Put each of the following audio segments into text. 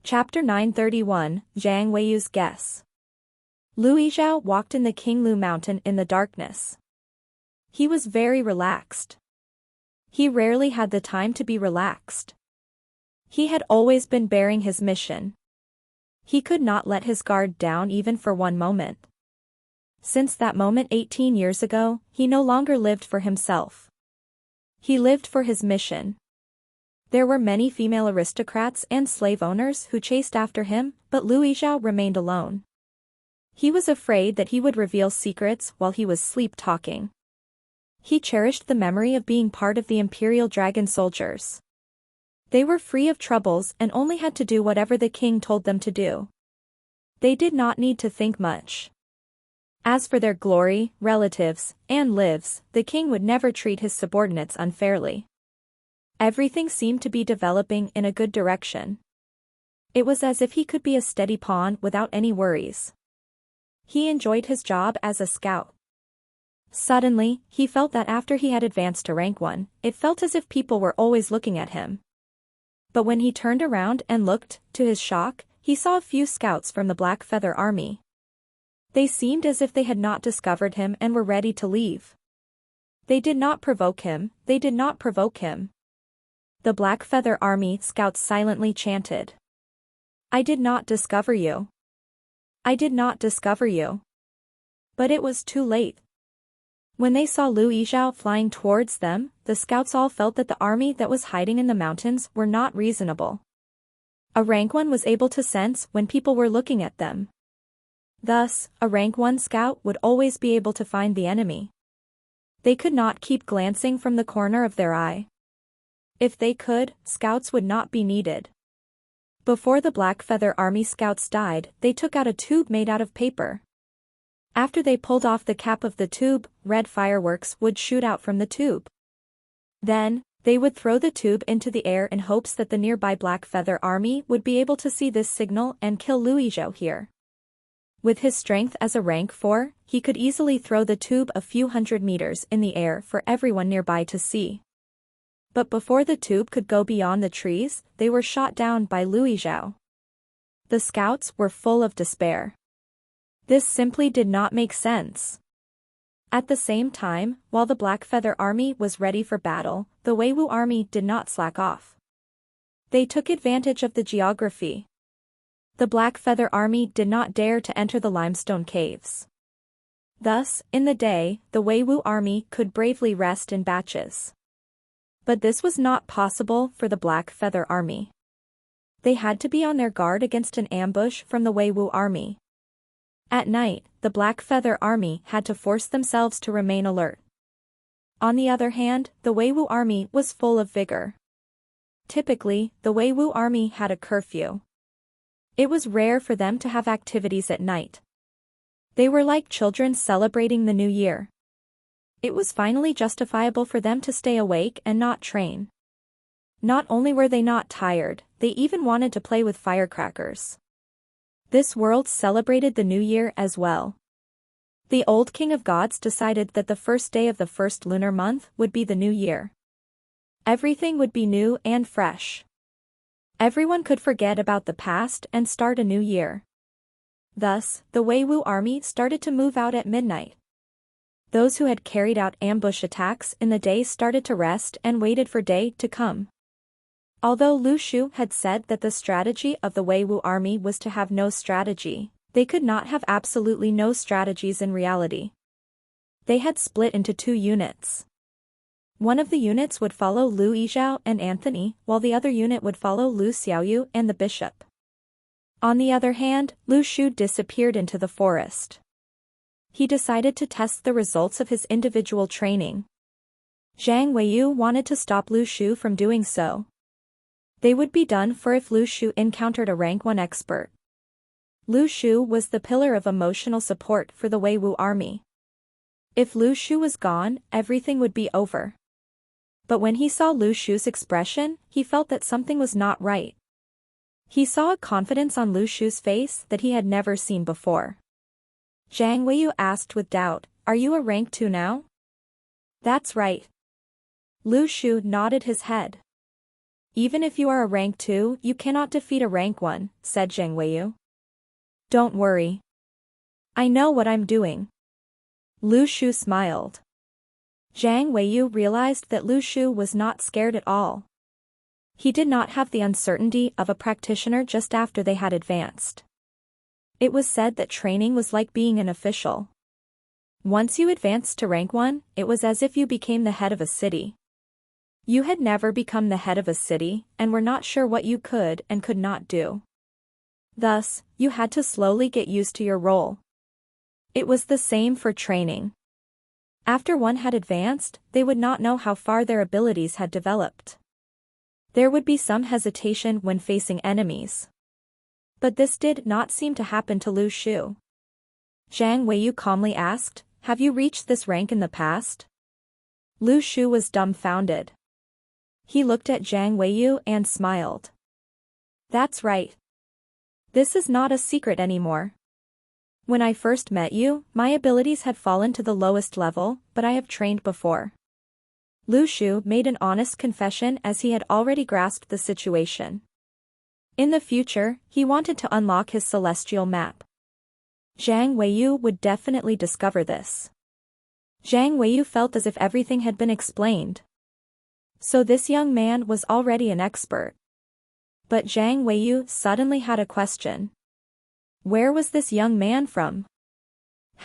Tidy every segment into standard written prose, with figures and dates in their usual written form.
Chapter 931, Zhang Weiyu's Guess. Lu Yizhao walked in the Qinglu mountain in the darkness. He was very relaxed. He rarely had the time to be relaxed. He had always been bearing his mission. He could not let his guard down even for one moment. Since that moment 18 years ago, he no longer lived for himself. He lived for his mission. There were many female aristocrats and slave owners who chased after him, but Lu Yizhao remained alone. He was afraid that he would reveal secrets while he was sleep-talking. He cherished the memory of being part of the Imperial Dragon soldiers. They were free of troubles and only had to do whatever the king told them to do. They did not need to think much. As for their glory, relatives, and lives, the king would never treat his subordinates unfairly. Everything seemed to be developing in a good direction. It was as if he could be a steady pawn without any worries. He enjoyed his job as a scout. Suddenly, he felt that after he had advanced to rank 1, it felt as if people were always looking at him. But when he turned around and looked, to his shock, he saw a few scouts from the Black Feather Army. They seemed as if they had not discovered him and were ready to leave. They did not provoke him, they did not provoke him. The Black Feather Army scouts silently chanted. I did not discover you. I did not discover you. But it was too late. When they saw Lu Yizhao flying towards them, the scouts all felt that the army that was hiding in the mountains were not reasonable. A rank 1 was able to sense when people were looking at them. Thus, a rank 1 scout would always be able to find the enemy. They could not keep glancing from the corner of their eye. If they could, scouts would not be needed. Before the Black Feather Army scouts died, they took out a tube made out of paper. After they pulled off the cap of the tube, red fireworks would shoot out from the tube. Then, they would throw the tube into the air in hopes that the nearby Black Feather Army would be able to see this signal and kill Lu Yizhao here. With his strength as a rank 4, he could easily throw the tube a few hundred meters in the air for everyone nearby to see. But before the tube could go beyond the trees, they were shot down by Lu Yizhao. The scouts were full of despair. This simply did not make sense. At the same time, while the Black Feather Army was ready for battle, the Weiwu Army did not slack off. They took advantage of the geography. The Black Feather Army did not dare to enter the limestone caves. Thus, in the day, the Weiwu Army could bravely rest in batches. But this was not possible for the Black Feather Army. They had to be on their guard against an ambush from the Weiwu Army. At night, the Black Feather Army had to force themselves to remain alert. On the other hand, the Weiwu Army was full of vigor. Typically, the Weiwu Army had a curfew. It was rare for them to have activities at night. They were like children celebrating the new year. It was finally justifiable for them to stay awake and not train. Not only were they not tired, they even wanted to play with firecrackers. This world celebrated the new year as well. The old king of gods decided that the first day of the first lunar month would be the new year. Everything would be new and fresh. Everyone could forget about the past and start a new year. Thus, the Weiwu Army started to move out at midnight. Those who had carried out ambush attacks in the day started to rest and waited for day to come. Although Lu Shu had said that the strategy of the Weiwu Army was to have no strategy, they could not have absolutely no strategies in reality. They had split into 2 units. One of the units would follow Lu Yizhao and Anthony, while the other unit would follow Lu Xiaoyu and the bishop. On the other hand, Lu Shu disappeared into the forest. He decided to test the results of his individual training. Zhang Weiyu wanted to stop Lu Shu from doing so. They would be done for if Lu Shu encountered a rank 1 expert. Lu Shu was the pillar of emotional support for the Weiwu Army. If Lu Shu was gone, everything would be over. But when he saw Lu Shu's expression, he felt that something was not right. He saw a confidence on Lu Shu's face that he had never seen before. Zhang Weiyu asked with doubt, "Are you a rank 2 now?" "That's right." Lu Shu nodded his head. Even if you are a rank 2, you cannot defeat a rank 1, said Zhang Weiyu. Don't worry. I know what I'm doing. Lu Shu smiled. Zhang Weiyu realized that Lu Shu was not scared at all. He did not have the uncertainty of a practitioner just after they had advanced. It was said that training was like being an official. Once you advanced to rank 1, it was as if you became the head of a city. You had never become the head of a city, and were not sure what you could and could not do. Thus, you had to slowly get used to your role. It was the same for training. After one had advanced, they would not know how far their abilities had developed. There would be some hesitation when facing enemies. But this did not seem to happen to Lu Shu. Zhang Weiyu calmly asked, "Have you reached this rank in the past?" Lu Shu was dumbfounded. He looked at Zhang Weiyu and smiled. "That's right. This is not a secret anymore. When I first met you, my abilities had fallen to the lowest level, but I have trained before." Lu Shu made an honest confession as he had already grasped the situation. In the future, he wanted to unlock his celestial map. Zhang Weiyu would definitely discover this. Zhang Weiyu felt as if everything had been explained. So this young man was already an expert. But Zhang Weiyu suddenly had a question. Where was this young man from?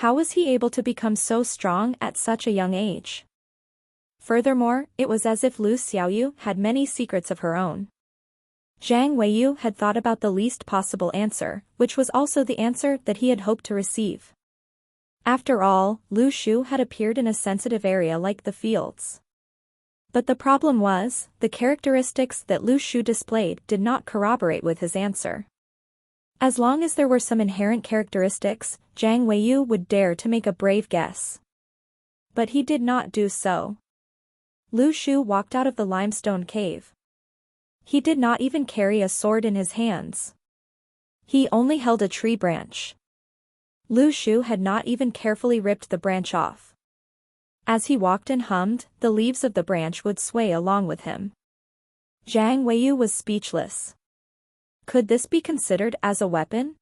How was he able to become so strong at such a young age? Furthermore, it was as if Lu Xiaoyu had many secrets of her own. Zhang Weiyu had thought about the least possible answer, which was also the answer that he had hoped to receive. After all, Lu Shu had appeared in a sensitive area like the fields. But the problem was, the characteristics that Lu Shu displayed did not corroborate with his answer. As long as there were some inherent characteristics, Zhang Weiyu would dare to make a brave guess. But he did not do so. Lu Shu walked out of the limestone cave. He did not even carry a sword in his hands. He only held a tree branch. Lu Shu had not even carefully ripped the branch off. As he walked and hummed, the leaves of the branch would sway along with him. Zhang Weiyu was speechless. Could this be considered as a weapon?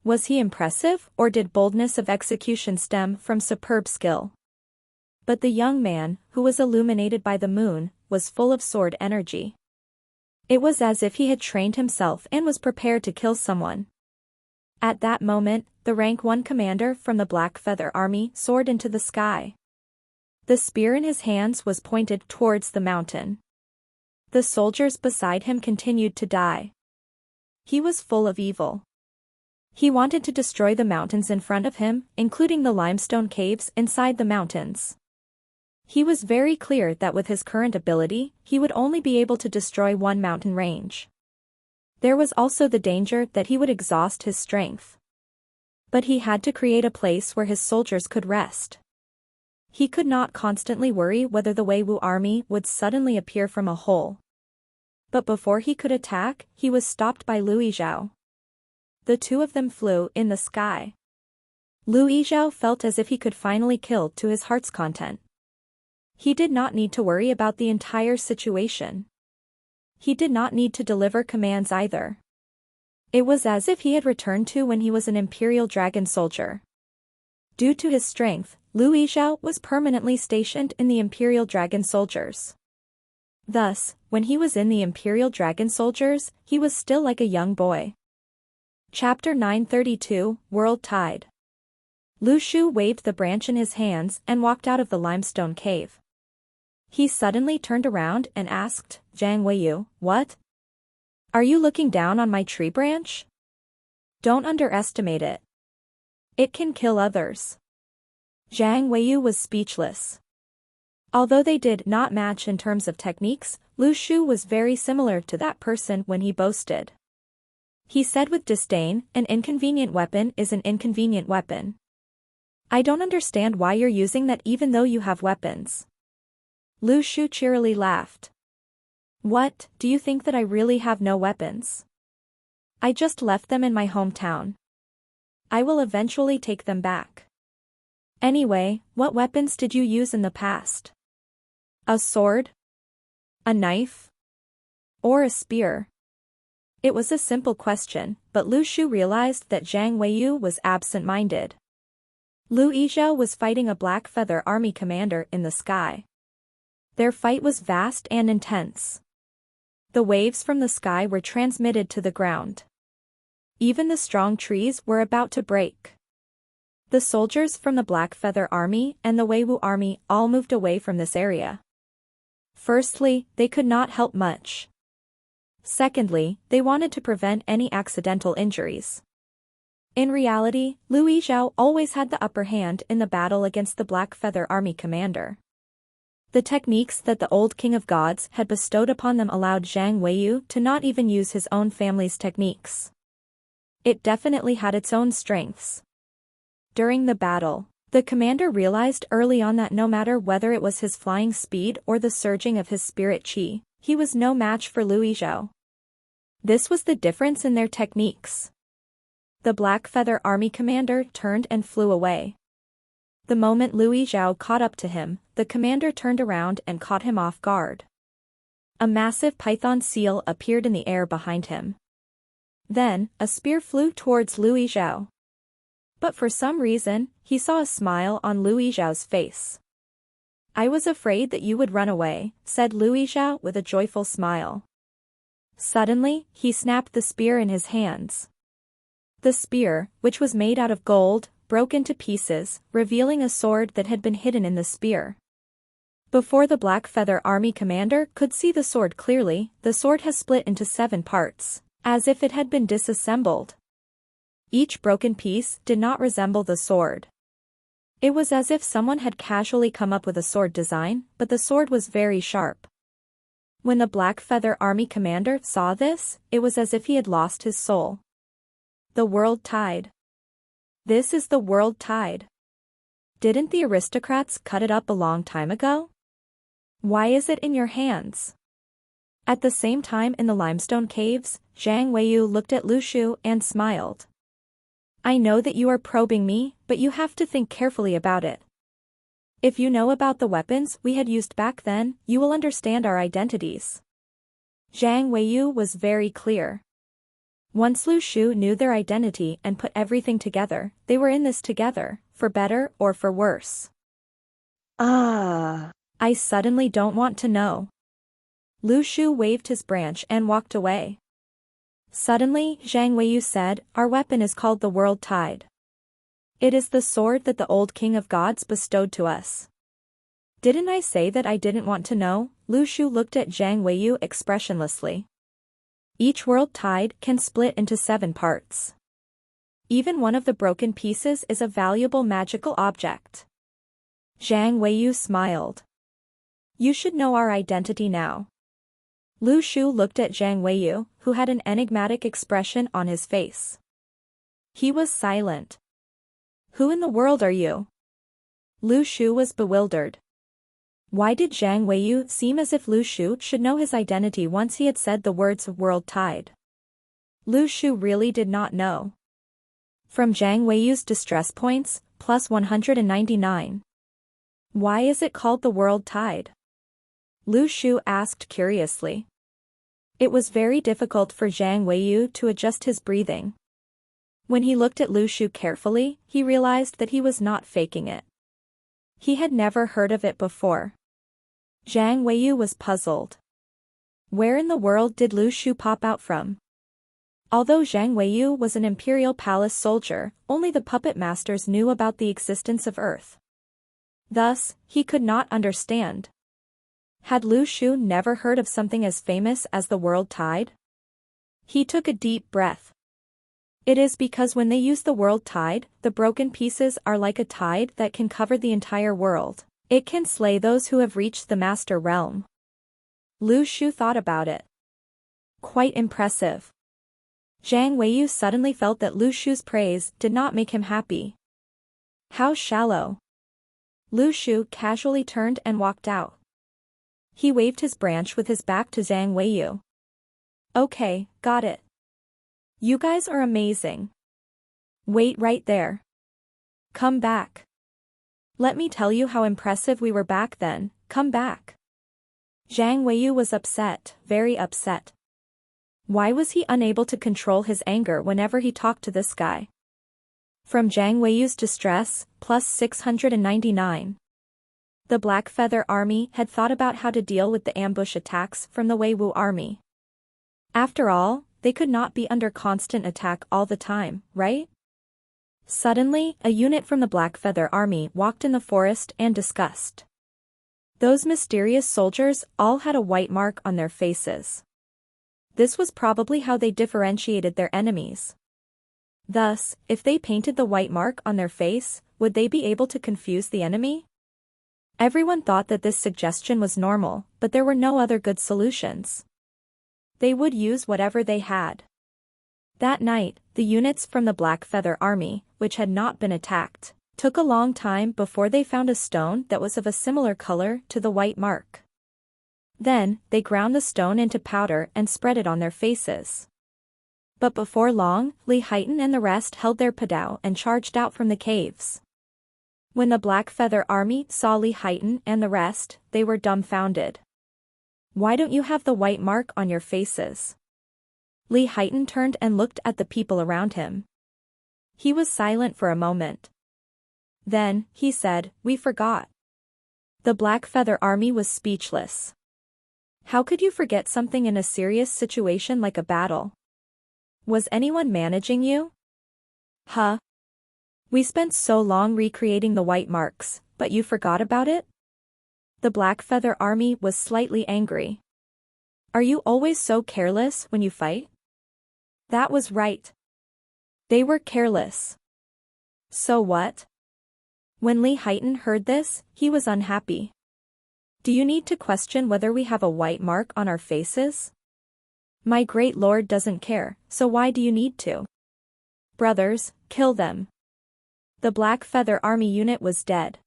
Was he impressive, or did boldness of execution stem from superb skill? But the young man, who was illuminated by the moon, was full of sword energy. It was as if he had trained himself and was prepared to kill someone. At that moment, the rank 1 commander from the Black Feather Army soared into the sky. The spear in his hands was pointed towards the mountain. The soldiers beside him continued to die. He was full of evil. He wanted to destroy the mountains in front of him, including the limestone caves inside the mountains. He was very clear that with his current ability, he would only be able to destroy one mountain range. There was also the danger that he would exhaust his strength. But he had to create a place where his soldiers could rest. He could not constantly worry whether the Weiwu army would suddenly appear from a hole. But before he could attack, he was stopped by Lu Yizhao. The two of them flew in the sky. Lu Yizhao felt as if he could finally kill to his heart's content. He did not need to worry about the entire situation. He did not need to deliver commands either. It was as if he had returned to when he was an Imperial Dragon soldier. Due to his strength, Lu Yizhao was permanently stationed in the Imperial Dragon soldiers. Thus, when he was in the Imperial Dragon soldiers, he was still like a young boy. Chapter 932, World Tide. Lu Shu waved the branch in his hands and walked out of the limestone cave. He suddenly turned around and asked, "Zhang Weiyu, what? Are you looking down on my tree branch? Don't underestimate it. It can kill others." Zhang Weiyu was speechless. Although they did not match in terms of techniques, Lu Shu was very similar to that person when he boasted. He said with disdain, "An inconvenient weapon is an inconvenient weapon. I don't understand why you're using that even though you have weapons." Lu Shu cheerily laughed. "What, do you think that I really have no weapons? I just left them in my hometown. I will eventually take them back. Anyway, what weapons did you use in the past? A sword? A knife? Or a spear? It was a simple question, but Lu Shu realized that Zhang Weiyu was absent-minded. Lu Yizhou was fighting a Black Feather army commander in the sky. Their fight was vast and intense. The waves from the sky were transmitted to the ground. Even the strong trees were about to break. The soldiers from the Black Feather army and the Weiwu army all moved away from this area. Firstly, they could not help much. Secondly, they wanted to prevent any accidental injuries. In reality, Lu Yizhou always had the upper hand in the battle against the Black Feather army commander. The techniques that the old King of Gods had bestowed upon them allowed Zhang Weiyu to not even use his own family's techniques. It definitely had its own strengths. During the battle, the commander realized early on that no matter whether it was his flying speed or the surging of his spirit qi, he was no match for Lu Yizhou. This was the difference in their techniques. The Black Feather army commander turned and flew away. The moment Lu Yizhou caught up to him, the commander turned around and caught him off guard. A massive python seal appeared in the air behind him. Then, a spear flew towards Lu Yizhou. But for some reason, he saw a smile on Lu Yizhou's face. "I was afraid that you would run away," said Lu Yizhou with a joyful smile. Suddenly, he snapped the spear in his hands. The spear, which was made out of gold, broke into pieces, revealing a sword that had been hidden in the spear. Before the Black Feather army commander could see the sword clearly, the sword has split into 7 parts, as if it had been disassembled. Each broken piece did not resemble the sword. It was as if someone had casually come up with a sword design, but the sword was very sharp. When the Black Feather army commander saw this, it was as if he had lost his soul. The World Tide. This is the World Tide. Didn't the aristocrats cut it up a long time ago? Why is it in your hands? At the same time in the limestone caves, Zhang Weiyu looked at Lu Shu and smiled. "I know that you are probing me, but you have to think carefully about it. If you know about the weapons we had used back then, you will understand our identities." Zhang Weiyu was very clear. Once Lu Shu knew their identity and put everything together, they were in this together, for better or for worse. I suddenly don't want to know. Lu Shu waved his branch and walked away. Suddenly, Zhang Weiyu said, "Our weapon is called the World Tide. It is the sword that the old King of Gods bestowed to us." "Didn't I say that I didn't want to know?" Lu Shu looked at Zhang Weiyu expressionlessly. "Each World Tide can split into 7 parts. Even one of the broken pieces is a valuable magical object." Zhang Weiyu smiled. "You should know our identity now." Lu Shu looked at Zhang Weiyu, who had an enigmatic expression on his face. He was silent. "Who in the world are you?" Lu Shu was bewildered. Why did Zhang Weiyu seem as if Lu Shu should know his identity once he had said the words World Tide? Lu Shu really did not know. From Zhang Weiyu's distress points, plus 199. Why is it called the World Tide? Lu Shu asked curiously. It was very difficult for Zhang Weiyu to adjust his breathing. When he looked at Lu Shu carefully, he realized that he was not faking it. He had never heard of it before. Zhang Weiyu was puzzled. Where in the world did Lu Shu pop out from? Although Zhang Weiyu was an imperial palace soldier, only the puppet masters knew about the existence of Earth. Thus, he could not understand. Had Lu Shu never heard of something as famous as the World Tide? He took a deep breath. It is because when they use the World Tide, the broken pieces are like a tide that can cover the entire world. It can slay those who have reached the Master Realm. Lu Shu thought about it. Quite impressive. Zhang Weiyu suddenly felt that Lu Shu's praise did not make him happy. How shallow. Lu Shu casually turned and walked out. He waved his branch with his back to Zhang Weiyu. Okay, got it. You guys are amazing. Wait right there. Come back. Let me tell you how impressive we were back then, come back. Zhang Weiyu was upset, very upset. Why was he unable to control his anger whenever he talked to this guy? From Zhang Weiyu's distress, plus 699. The Black Feather Army had thought about how to deal with the ambush attacks from the Weiwu army. After all, they could not be under constant attack all the time, right? Suddenly, a unit from the Black Feather Army walked in the forest and discussed. Those mysterious soldiers all had a white mark on their faces. This was probably how they differentiated their enemies. Thus, if they painted the white mark on their face, would they be able to confuse the enemy? Everyone thought that this suggestion was normal, but there were no other good solutions. They would use whatever they had. That night, the units from the Black Feather Army, which had not been attacked, took a long time before they found a stone that was of a similar color to the white mark. Then, they ground the stone into powder and spread it on their faces. But before long, Li Haitan and the rest held their padao and charged out from the caves. When the Black Feather Army saw Li Haitan and the rest, they were dumbfounded. Why don't you have the white mark on your faces? Li Haitan turned and looked at the people around him. He was silent for a moment. Then, he said, "We forgot." The Black Feather Army was speechless. How could you forget something in a serious situation like a battle? Was anyone managing you? Huh? We spent so long recreating the white marks, but you forgot about it? The Black Feather Army was slightly angry. Are you always so careless when you fight? That was right. They were careless. So what? When Li Haitan heard this, he was unhappy. Do you need to question whether we have a white mark on our faces? My great lord doesn't care, so why do you need to? Brothers, kill them. The Black Feather Army unit was dead.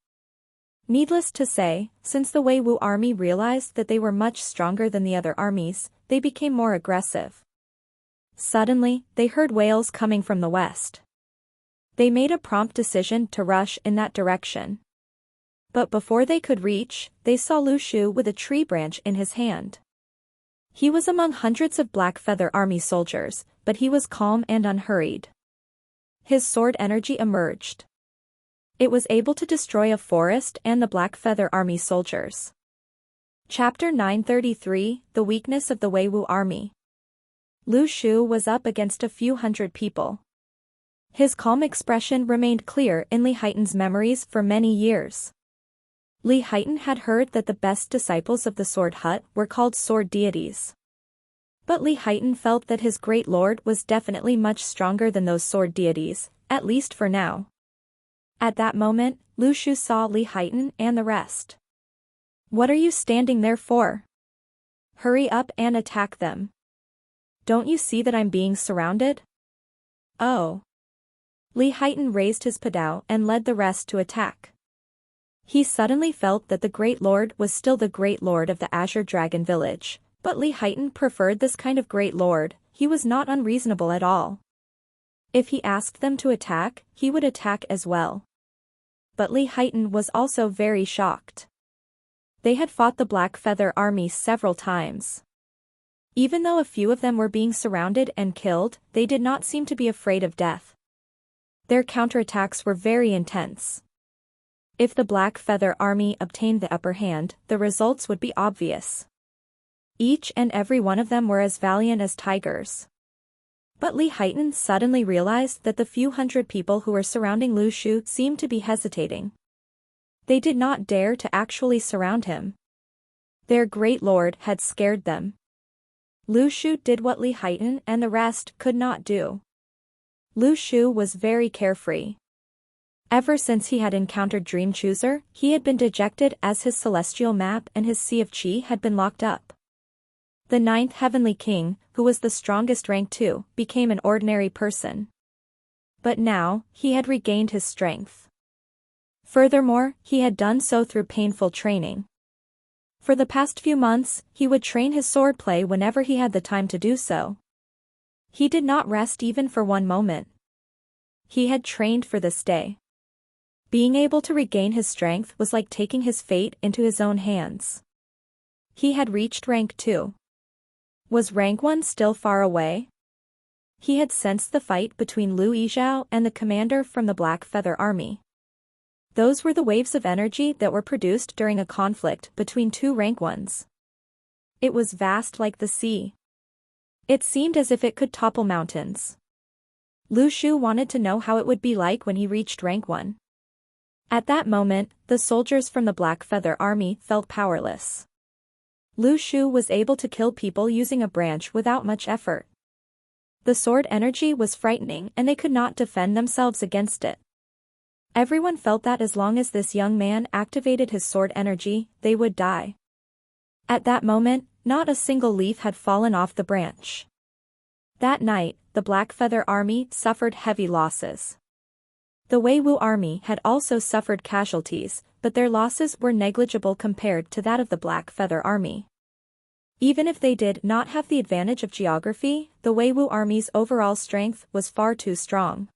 Needless to say, since the Weiwu army realized that they were much stronger than the other armies, they became more aggressive. Suddenly, they heard wails coming from the west. They made a prompt decision to rush in that direction. But before they could reach, they saw Lu Shu with a tree branch in his hand. He was among hundreds of Black Feather Army soldiers, but he was calm and unhurried. His sword energy emerged. It was able to destroy a forest and the Black Feather Army soldiers. Chapter 933, The Weakness of the Weiwu Army. Lu Shu was up against a few hundred people. His calm expression remained clear in Li Haitan's memories for many years. Li Haitan had heard that the best disciples of the Sword Hut were called sword deities. But Li Haitan felt that his great lord was definitely much stronger than those sword deities, at least for now. At that moment, Lu Shu saw Li Haitan and the rest. What are you standing there for? Hurry up and attack them. Don't you see that I'm being surrounded? Oh. Li Haitan raised his padao and led the rest to attack. He suddenly felt that the Great Lord was still the Great Lord of the Azure Dragon Village, but Li Haitan preferred this kind of Great Lord. He was not unreasonable at all. If he asked them to attack, he would attack as well. But Li Haitan was also very shocked. They had fought the Black Feather Army several times. Even though a few of them were being surrounded and killed, they did not seem to be afraid of death. Their counterattacks were very intense. If the Black Feather Army obtained the upper hand, the results would be obvious. Each and every one of them were as valiant as tigers. But Li Haitan suddenly realized that the few hundred people who were surrounding Lu Shu seemed to be hesitating. They did not dare to actually surround him. Their great lord had scared them. Lu Shu did what Li Haitan and the rest could not do. Lu Shu was very carefree. Ever since he had encountered Dream Chooser, he had been dejected as his celestial map and his Sea of Qi had been locked up. The ninth heavenly king, who was the strongest rank too, became an ordinary person. But now, he had regained his strength. Furthermore, he had done so through painful training. For the past few months, he would train his swordplay whenever he had the time to do so. He did not rest even for one moment. He had trained for this day. Being able to regain his strength was like taking his fate into his own hands. He had reached rank 2. Was rank 1 still far away? He had sensed the fight between Lu Yizhao and the commander from the Black Feather Army. Those were the waves of energy that were produced during a conflict between two rank 1s. It was vast like the sea. It seemed as if it could topple mountains. Lu Shu wanted to know how it would be like when he reached rank 1. At that moment, the soldiers from the Black Feather Army felt powerless. Lu Shu was able to kill people using a branch without much effort. The sword energy was frightening and they could not defend themselves against it. Everyone felt that as long as this young man activated his sword energy, they would die. At that moment, not a single leaf had fallen off the branch. That night, the Black Feather Army suffered heavy losses. The Weiwu Army had also suffered casualties, but their losses were negligible compared to that of the Black Feather Army. Even if they did not have the advantage of geography, the Weiwu Army's overall strength was far too strong.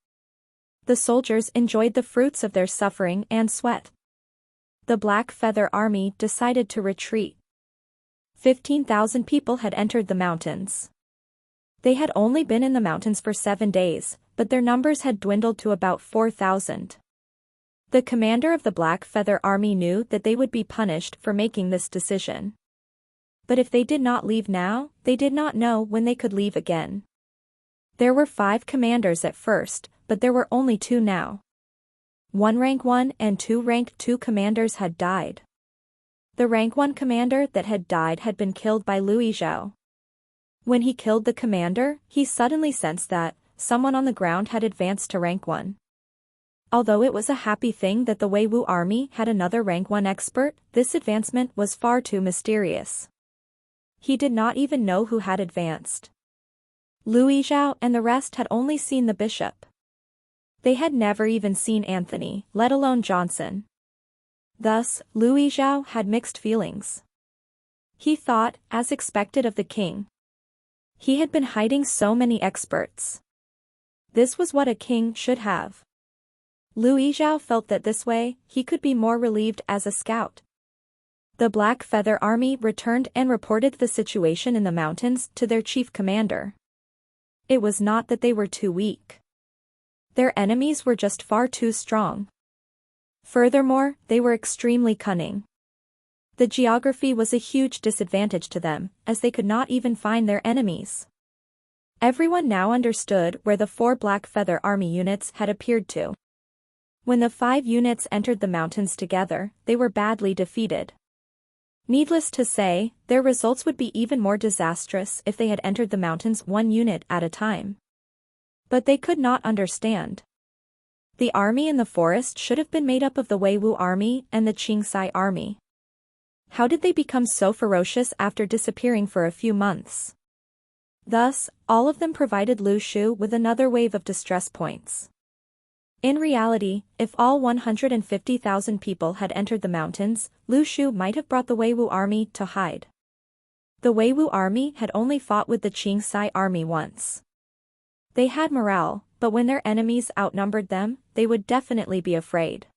The soldiers enjoyed the fruits of their suffering and sweat. The Black Feather Army decided to retreat. 15,000 people had entered the mountains. They had only been in the mountains for 7 days, but their numbers had dwindled to about 4,000. The commander of the Black Feather Army knew that they would be punished for making this decision. But if they did not leave now, they did not know when they could leave again. There were 5 commanders at first, but there were only 2 now. 1 rank 1 and 2 rank 2 commanders had died. The rank 1 commander that had died had been killed by Lu Yizhao. When he killed the commander, he suddenly sensed that someone on the ground had advanced to rank 1. Although it was a happy thing that the Weiwu Army had another rank 1 expert, this advancement was far too mysterious. He did not even know who had advanced. Lu Yizhao and the rest had only seen the bishop. They had never even seen Anthony, let alone Johnson. Thus, Lu Yizhao had mixed feelings. He thought, as expected of the king. He had been hiding so many experts. This was what a king should have. Lu Yizhao felt that this way, he could be more relieved as a scout. The Black Feather Army returned and reported the situation in the mountains to their chief commander. It was not that they were too weak. Their enemies were just far too strong. Furthermore, they were extremely cunning. The geography was a huge disadvantage to them, as they could not even find their enemies. Everyone now understood where the 4 Black Feather Army units had appeared to. When the 5 units entered the mountains together, they were badly defeated. Needless to say, their results would be even more disastrous if they had entered the mountains 1 unit at a time. But they could not understand. The army in the forest should have been made up of the Weiwu Army and the Qingsai Army. How did they become so ferocious after disappearing for a few months? Thus, all of them provided Lu Shu with another wave of distress points. In reality, if all 150,000 people had entered the mountains, Lu Shu might have brought the Weiwu Army to hide. The Weiwu Army had only fought with the Qingsai Army once. They had morale, but when their enemies outnumbered them, they would definitely be afraid.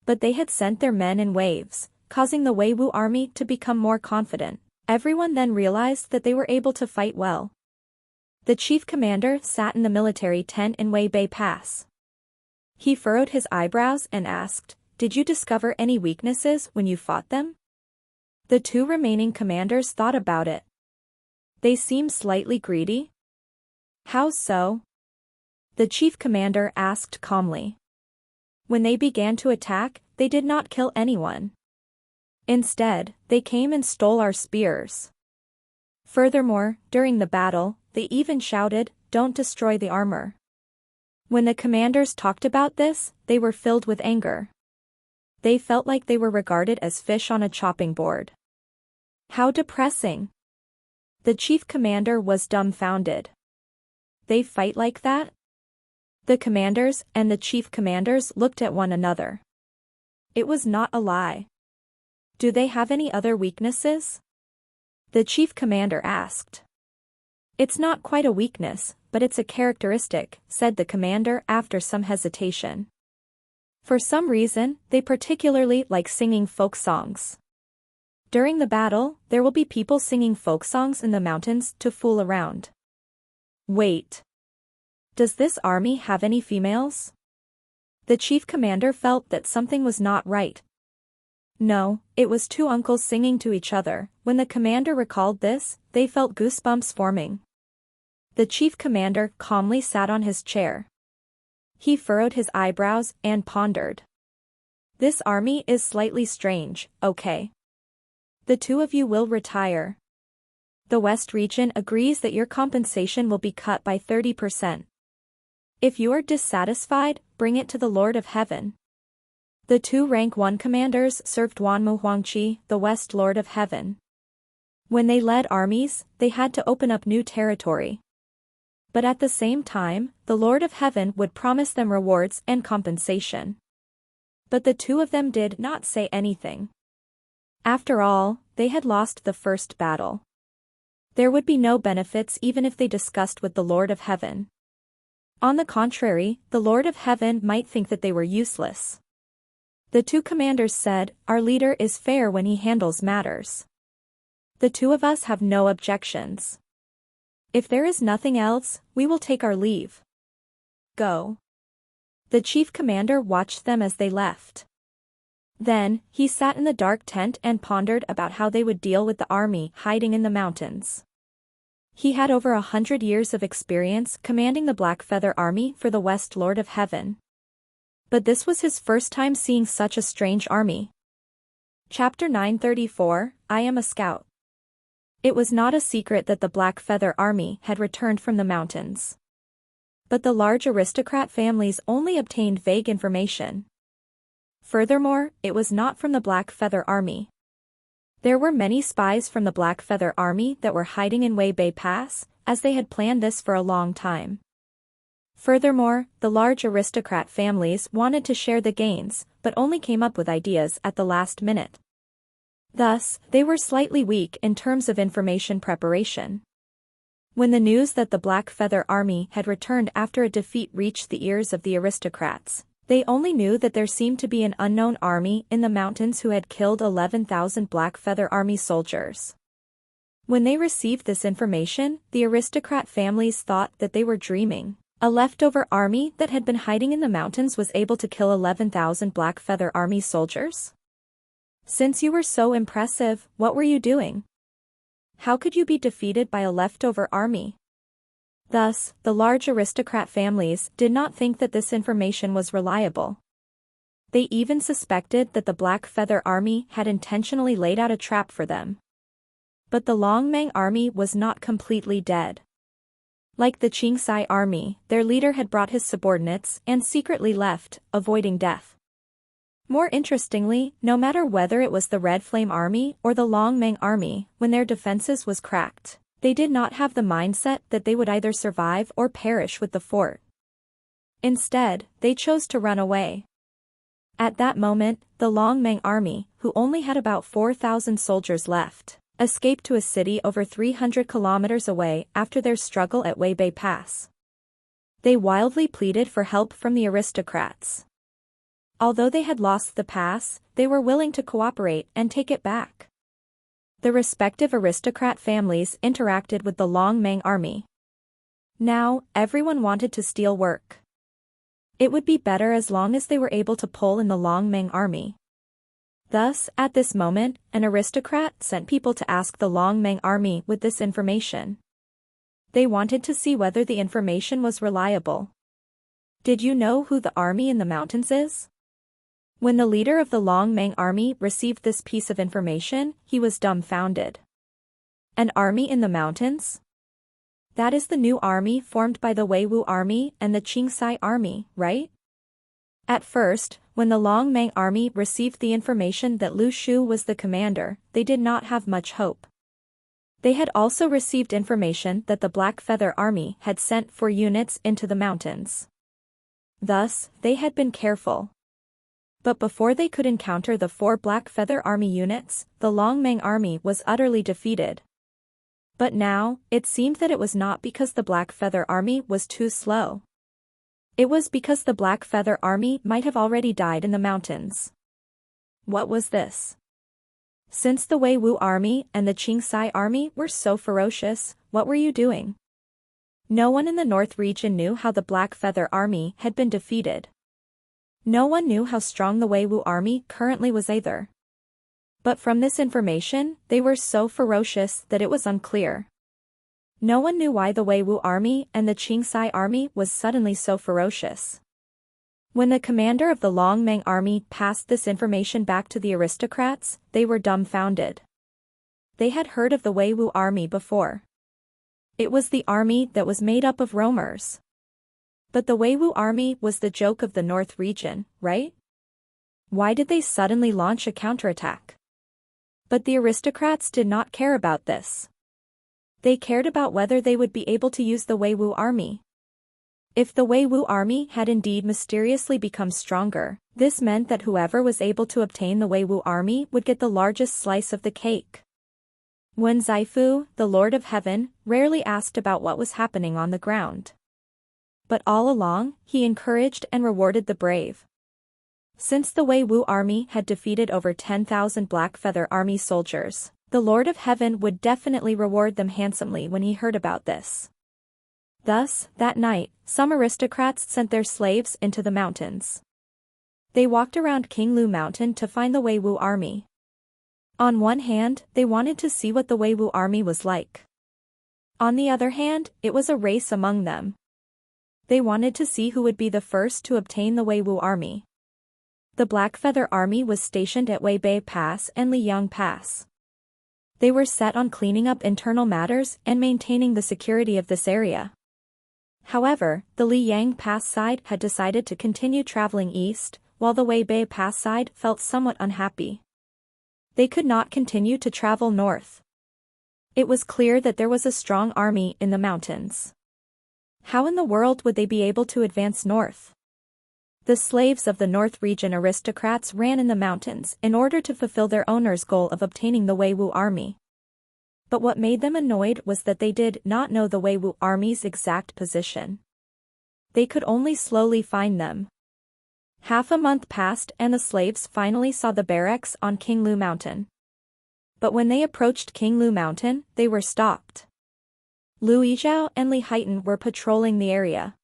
But they had sent their men in waves, causing the Weiwu Army to become more confident. Everyone then realized that they were able to fight well. The chief commander sat in the military tent in Weibei Pass. He furrowed his eyebrows and asked, "Did you discover any weaknesses when you fought them?" The 2 remaining commanders thought about it. They seemed slightly greedy. How so? The chief commander asked calmly. When they began to attack, they did not kill anyone. Instead, they came and stole our spears. Furthermore, during the battle, they even shouted, "Don't destroy the armor." When the commanders talked about this, they were filled with anger. They felt like they were regarded as fish on a chopping board. How depressing. The chief commander was dumbfounded. They fight like that? The commanders and the chief commanders looked at one another. It was not a lie. Do they have any other weaknesses? The chief commander asked. It's not quite a weakness, but it's a characteristic, said the commander after some hesitation. For some reason, they particularly like singing folk songs. During the battle, there will be people singing folk songs in the mountains to fool around. Wait. Does this army have any females? The chief commander felt that something was not right. No, it was two uncles singing to each other. When the commander recalled this, they felt goosebumps forming. The chief commander calmly sat on his chair. He furrowed his eyebrows and pondered. This army is slightly strange, okay? The two of you will retire. The West region agrees that your compensation will be cut by 30%. If you are dissatisfied, bring it to the Lord of Heaven. The two rank 1 commanders served Wanmu Huangqi, the West Lord of Heaven. When they led armies, they had to open up new territory. But at the same time, the Lord of Heaven would promise them rewards and compensation. But the two of them did not say anything. After all, they had lost the first battle. There would be no benefits even if they discussed with the Lord of Heaven. On the contrary, the Lord of Heaven might think that they were useless. The two commanders said, "Our leader is fair when he handles matters. The two of us have no objections. If there is nothing else, we will take our leave. Go." The chief commander watched them as they left. Then, he sat in the dark tent and pondered about how they would deal with the army hiding in the mountains. He had over 100 years of experience commanding the Black Feather Army for the West Lord of Heaven. But this was his first time seeing such a strange army. Chapter 934, I Am a Scout. It was not a secret that the Black Feather Army had returned from the mountains. But the large aristocrat families only obtained vague information. Furthermore, it was not from the Black Feather Army. There were many spies from the Black Feather Army that were hiding in Weibei Pass, as they had planned this for a long time. Furthermore, the large aristocrat families wanted to share the gains, but only came up with ideas at the last minute. Thus, they were slightly weak in terms of information preparation. When the news that the Black Feather Army had returned after a defeat reached the ears of the aristocrats, they only knew that there seemed to be an unknown army in the mountains who had killed 11,000 Black Feather Army soldiers. When they received this information, the aristocrat families thought that they were dreaming. A leftover army that had been hiding in the mountains was able to kill 11,000 Black Feather Army soldiers? Since you were so impressive, what were you doing? How could you be defeated by a leftover army? Thus, the large aristocrat families did not think that this information was reliable. They even suspected that the Black Feather Army had intentionally laid out a trap for them. But the Longmang Army was not completely dead. Like the Qingsai Army, their leader had brought his subordinates and secretly left, avoiding death. More interestingly, no matter whether it was the Red Flame Army or the Longmang Army, when their defenses was cracked, they did not have the mindset that they would either survive or perish with the fort. Instead, they chose to run away. At that moment, the Longmang Army, who only had about 4,000 soldiers left, escaped to a city over 300 kilometers away after their struggle at Weibei Pass. They wildly pleaded for help from the aristocrats. Although they had lost the pass, they were willing to cooperate and take it back. The respective aristocrat families interacted with the Longmang Army. Now, everyone wanted to steal work. It would be better as long as they were able to pull in the Longmang Army. Thus, at this moment, an aristocrat sent people to ask the Longmang Army with this information. They wanted to see whether the information was reliable. Did you know who the army in the mountains is? When the leader of the Longmang Army received this piece of information, he was dumbfounded. An army in the mountains? That is the new army formed by the Weiwu Army and the Qingsai Army, right? At first, when the Longmang Army received the information that Lu Shu was the commander, they did not have much hope. They had also received information that the Black Feather Army had sent 4 units into the mountains. Thus, they had been careful. But before they could encounter the 4 Black Feather Army units, the Longmang Army was utterly defeated. But now, it seemed that it was not because the Black Feather Army was too slow. It was because the Black Feather Army might have already died in the mountains. What was this? Since the Wei Wu army and the Qing army were so ferocious, what were you doing? No one in the North region knew how the Black Feather army had been defeated. No one knew how strong the Wei Wu army currently was either. But from this information, they were so ferocious that it was unclear. No one knew why the Wei Wu army and the Qing army was suddenly so ferocious. When the commander of the Long Meng army passed this information back to the aristocrats, they were dumbfounded. They had heard of the Wei Wu army before. It was the army that was made up of roamers. But the Wei Wu army was the joke of the North region, right? Why did they suddenly launch a counterattack? But the aristocrats did not care about this. They cared about whether they would be able to use the Wei Wu army. If the Wei Wu army had indeed mysteriously become stronger, this meant that whoever was able to obtain the Wei Wu army would get the largest slice of the cake. Wen Zaifu, the Lord of Heaven, rarely asked about what was happening on the ground. But all along, he encouraged and rewarded the brave. Since the Wei Wu army had defeated over 10,000 Black Feather army soldiers, the Lord of Heaven would definitely reward them handsomely when he heard about this. Thus, that night, some aristocrats sent their slaves into the mountains. They walked around King Lu Mountain to find the Wei Wu army. On one hand, they wanted to see what the Wei Wu army was like. On the other hand, it was a race among them. They wanted to see who would be the first to obtain the Wei Wu army. The Black Feather army was stationed at Weibei Pass and Liyang Pass. They were set on cleaning up internal matters and maintaining the security of this area. However, the Liyang Pass side had decided to continue traveling east, while the Weibei Pass side felt somewhat unhappy. They could not continue to travel north. It was clear that there was a strong army in the mountains. How in the world would they be able to advance north? The slaves of the North region aristocrats ran in the mountains in order to fulfill their owner's goal of obtaining the Wei Wu army. But what made them annoyed was that they did not know the Wei Wu army's exact position. They could only slowly find them. Half a month passed and the slaves finally saw the barracks on King Lu Mountain. But when they approached King Lu Mountain, they were stopped. Lu Yizhao and Li Haitan were patrolling the area.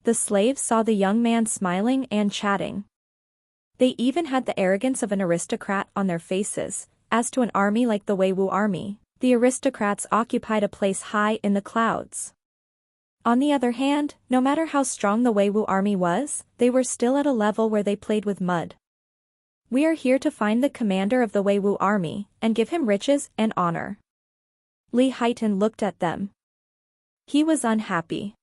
The slaves saw the young man smiling and chatting. They even had the arrogance of an aristocrat on their faces. As to an army like the Wei Wu army, the aristocrats occupied a place high in the clouds. On the other hand, no matter how strong the Wei Wu army was, they were still at a level where they played with mud. We are here to find the commander of the Wei Wu army, and give him riches and honor. Li Haitan looked at them. He was unhappy.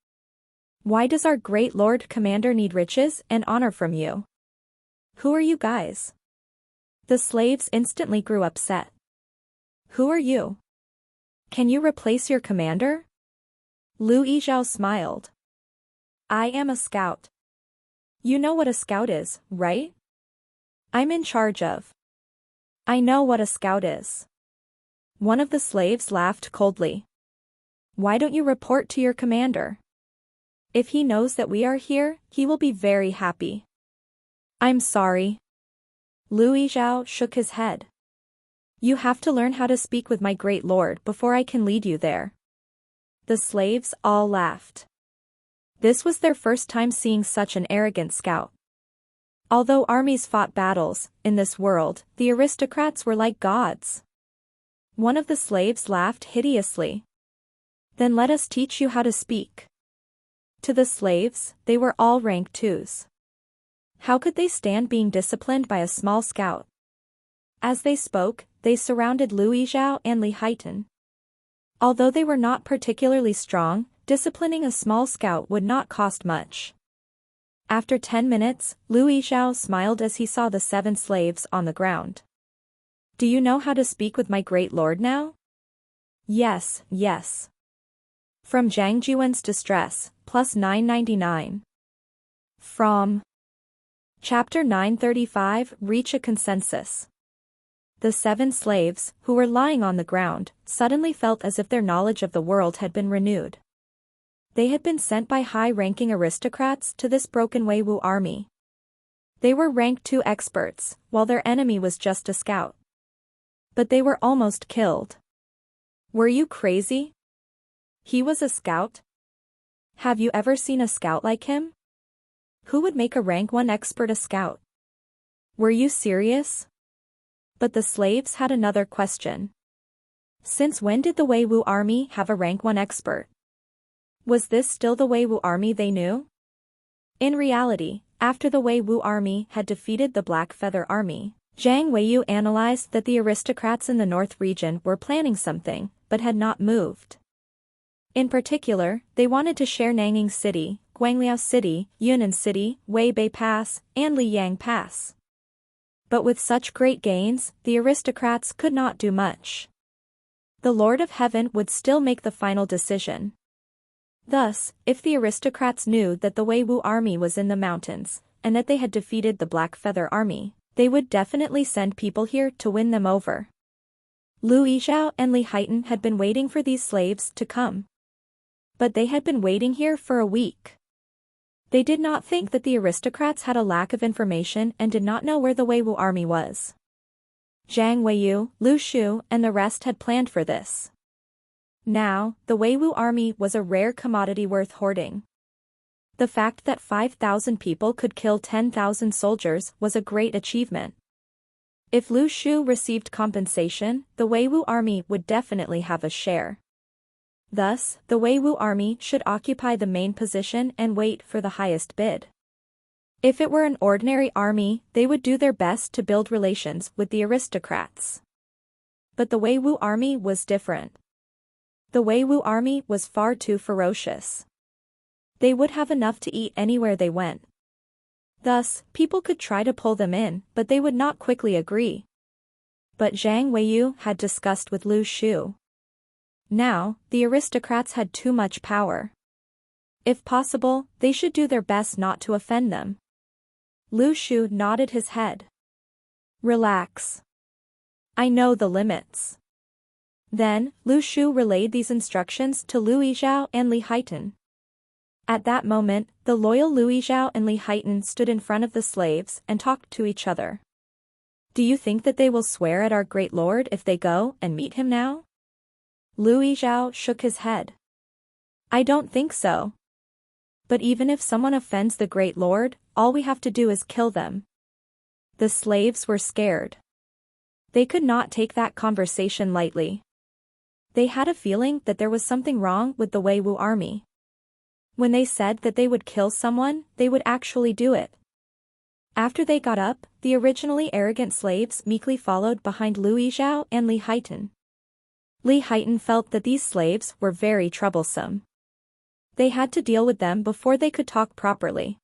Why does our great Lord Commander need riches and honor from you? Who are you guys? The slaves instantly grew upset. Who are you? Can you replace your commander? Lu Yizhao smiled. I am a scout. You know what a scout is, right? I'm in charge of. I know what a scout is. One of the slaves laughed coldly. Why don't you report to your commander? If he knows that we are here, he will be very happy. I'm sorry. Lu Yizhao shook his head. You have to learn how to speak with my great lord before I can lead you there. The slaves all laughed. This was their first time seeing such an arrogant scout. Although armies fought battles, in this world, the aristocrats were like gods. One of the slaves laughed hideously. Then let us teach you how to speak. To the slaves, they were all rank 2s. How could they stand being disciplined by a small scout? As they spoke, they surrounded Lu Yizhao and Li Haitan. Although they were not particularly strong, disciplining a small scout would not cost much. After 10 minutes, Lu Yizhao smiled as he saw the 7 slaves on the ground. Do you know how to speak with my great lord now? Yes, yes. From Zhang Jiwen's Distress, plus 999. From Chapter 935, Reach a Consensus. The 7 slaves, who were lying on the ground, suddenly felt as if their knowledge of the world had been renewed. They had been sent by high-ranking aristocrats to this broken Wei Wu army. They were rank 2 experts, while their enemy was just a scout. But they were almost killed. Were you crazy? He was a scout? Have you ever seen a scout like him? Who would make a rank 1 expert a scout? Were you serious? But the slaves had another question. Since when did the Wei Wu army have a rank 1 expert? Was this still the Wei Wu army they knew? In reality, after the Wei Wu army had defeated the Black Feather army, Zhang Weiyu analyzed that the aristocrats in the north region were planning something, but had not moved. In particular, they wanted to share Nanning City, Guangliao City, Yunnan City, Weibei Pass, and Liyang Pass. But with such great gains, the aristocrats could not do much. The Lord of Heaven would still make the final decision. Thus, if the aristocrats knew that the Wei Wu army was in the mountains, and that they had defeated the Black Feather army, they would definitely send people here to win them over. Lu Yizhao and Li Haitan had been waiting for these slaves to come. But they had been waiting here for a week. They did not think that the aristocrats had a lack of information and did not know where the Wei Wu army was. Zhang Weiyu, Lu Shu, and the rest had planned for this. Now, the Wei Wu army was a rare commodity worth hoarding. The fact that 5,000 people could kill 10,000 soldiers was a great achievement. If Lu Shu received compensation, the Wei Wu army would definitely have a share. Thus, the Wei Wu army should occupy the main position and wait for the highest bid. If it were an ordinary army, they would do their best to build relations with the aristocrats. But the Wei Wu army was different. The Wei Wu army was far too ferocious. They would have enough to eat anywhere they went. Thus, people could try to pull them in, but they would not quickly agree. But Zhang Weiyu had discussed with Lu Shu. Now, the aristocrats had too much power. If possible, they should do their best not to offend them. Lu Shu nodded his head. Relax. I know the limits. Then, Lu Shu relayed these instructions to Lu Yizhao and Li Haitan. At that moment, the loyal Lu Yizhao and Li Haitan stood in front of the slaves and talked to each other. Do you think that they will swear at our great lord if they go and meet him now? Lu Yizhao shook his head. I don't think so. But even if someone offends the great lord, all we have to do is kill them. The slaves were scared. They could not take that conversation lightly. They had a feeling that there was something wrong with the Wei Wu army. When they said that they would kill someone, they would actually do it. After they got up, the originally arrogant slaves meekly followed behind Lu Yizhao and Li Haitan. Li Haitan felt that these slaves were very troublesome. They had to deal with them before they could talk properly.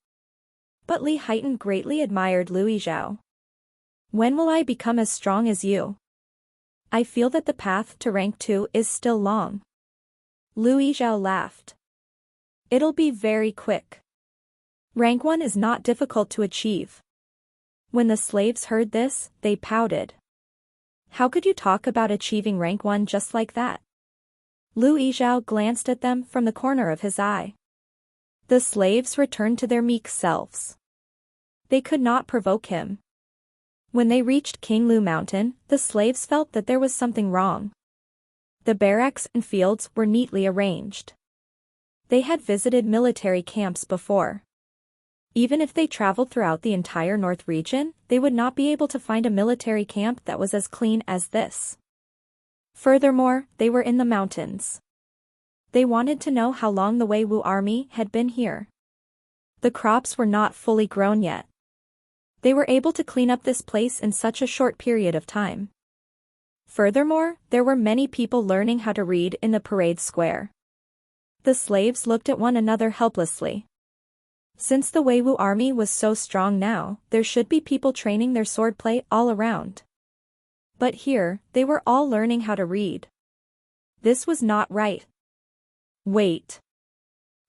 But Li Haitan greatly admired Lu Yizhao. When will I become as strong as you? I feel that the path to rank 2 is still long. Lu Yizhao laughed. It'll be very quick. Rank 1 is not difficult to achieve. When the slaves heard this, they pouted. How could you talk about achieving rank 1 just like that? Lu Yizhao glanced at them from the corner of his eye. The slaves returned to their meek selves. They could not provoke him. When they reached King Lu Mountain, the slaves felt that there was something wrong. The barracks and fields were neatly arranged. They had visited military camps before. Even if they traveled throughout the entire North region, they would not be able to find a military camp that was as clean as this. Furthermore, they were in the mountains. They wanted to know how long the Wei Wu army had been here. The crops were not fully grown yet. They were able to clean up this place in such a short period of time. Furthermore, there were many people learning how to read in the parade square. The slaves looked at one another helplessly. Since the Wei Wu army was so strong now, there should be people training their swordplay all around. But here, they were all learning how to read. This was not right. Wait.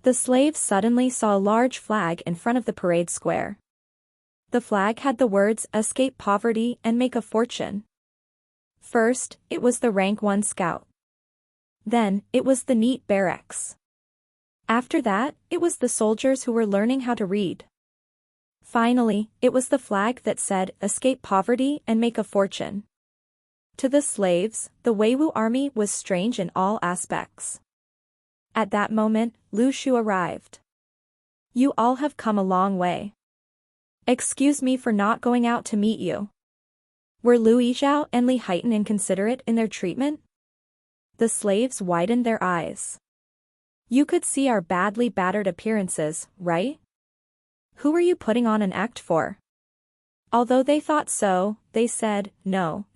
The slaves suddenly saw a large flag in front of the parade square. The flag had the words "Escape Poverty and Make a Fortune." First, it was the rank 1 scout. Then, it was the neat barracks. After that, it was the soldiers who were learning how to read. Finally, it was the flag that said "Escape Poverty and Make a Fortune." To the slaves, the Weiwu army was strange in all aspects. At that moment, Lu Shu arrived. You all have come a long way. Excuse me for not going out to meet you. Were Lu Yizhao and Li Haitan inconsiderate in their treatment? The slaves widened their eyes. You could see our badly battered appearances, right? Who are you putting on an act for? Although they thought so, they said, no,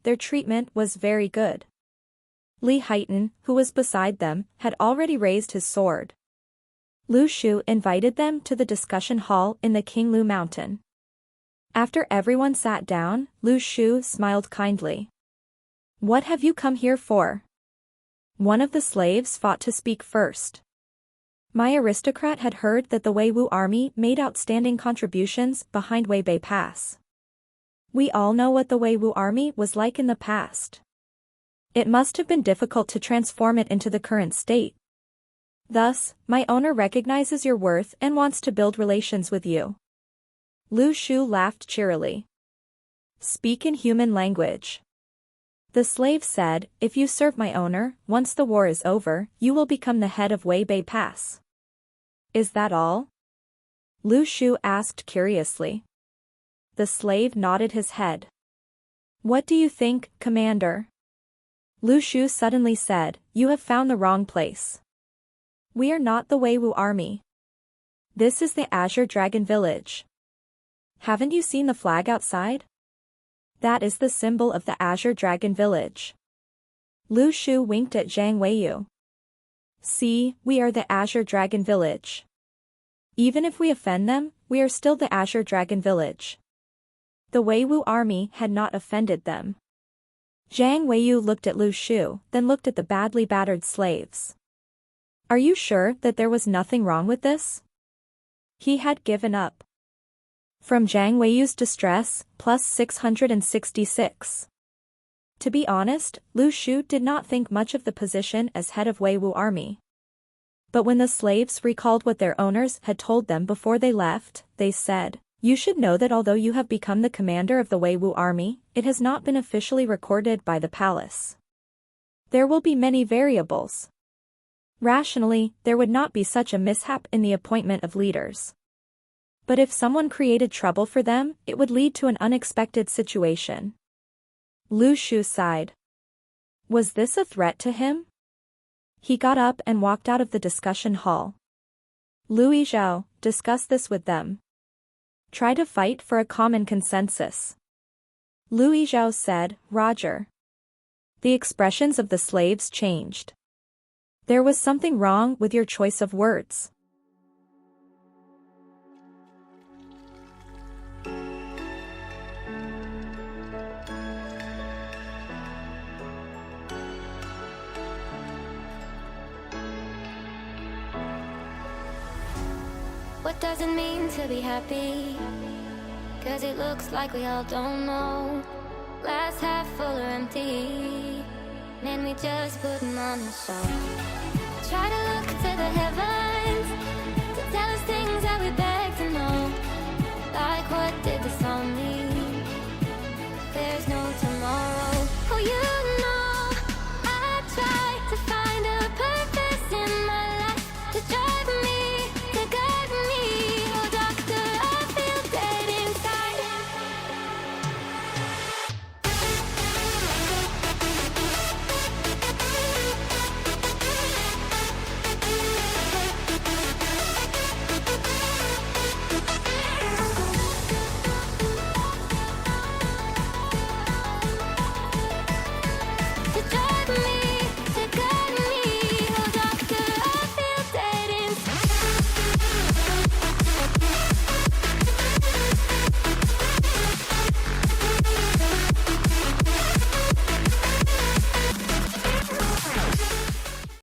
their treatment was very good. Li Haitan, who was beside them, had already raised his sword. Lu Shu invited them to the discussion hall in the Qinglu Mountain. After everyone sat down, Lu Shu smiled kindly. What have you come here for? One of the slaves fought to speak first. My aristocrat had heard that the Weiwu army made outstanding contributions behind Weibei Pass. We all know what the Weiwu army was like in the past. It must have been difficult to transform it into the current state. Thus, my owner recognizes your worth and wants to build relations with you. Lu Shu laughed cheerily. Speak in human language. The slave said, if you serve my owner, once the war is over, you will become the head of Weibei Pass. Is that all? Lu Shu asked curiously. The slave nodded his head. What do you think, Commander? Lu Shu suddenly said, you have found the wrong place. We are not the Weiwu army. This is the Azure Dragon Village. Haven't you seen the flag outside? That is the symbol of the Azure Dragon Village. Lu Shu winked at Zhang Weiyu. See, we are the Azure Dragon Village. Even if we offend them, we are still the Azure Dragon Village. The Weiwu army had not offended them. Zhang Weiyu looked at Lu Shu, then looked at the badly battered slaves. Are you sure that there was nothing wrong with this? He had given up. From Zhang Weiyu's distress, plus 666. To be honest, Lu Shu did not think much of the position as head of Weiwu army. But when the slaves recalled what their owners had told them before they left, they said, you should know that although you have become the commander of the Weiwu army, it has not been officially recorded by the palace. There will be many variables. Rationally, there would not be such a mishap in the appointment of leaders. But if someone created trouble for them, it would lead to an unexpected situation. Lu Shu sighed. Was this a threat to him? He got up and walked out of the discussion hall. Lu Yizhao, discuss this with them. Try to fight for a common consensus. Lu Yizhao said, Roger. The expressions of the slaves changed. There was something wrong with your choice of words. What does it mean to be happy? 'Cause it looks like we all don't know. Glass half full or empty. Man, we just putting on a show. Try to look to the heavens.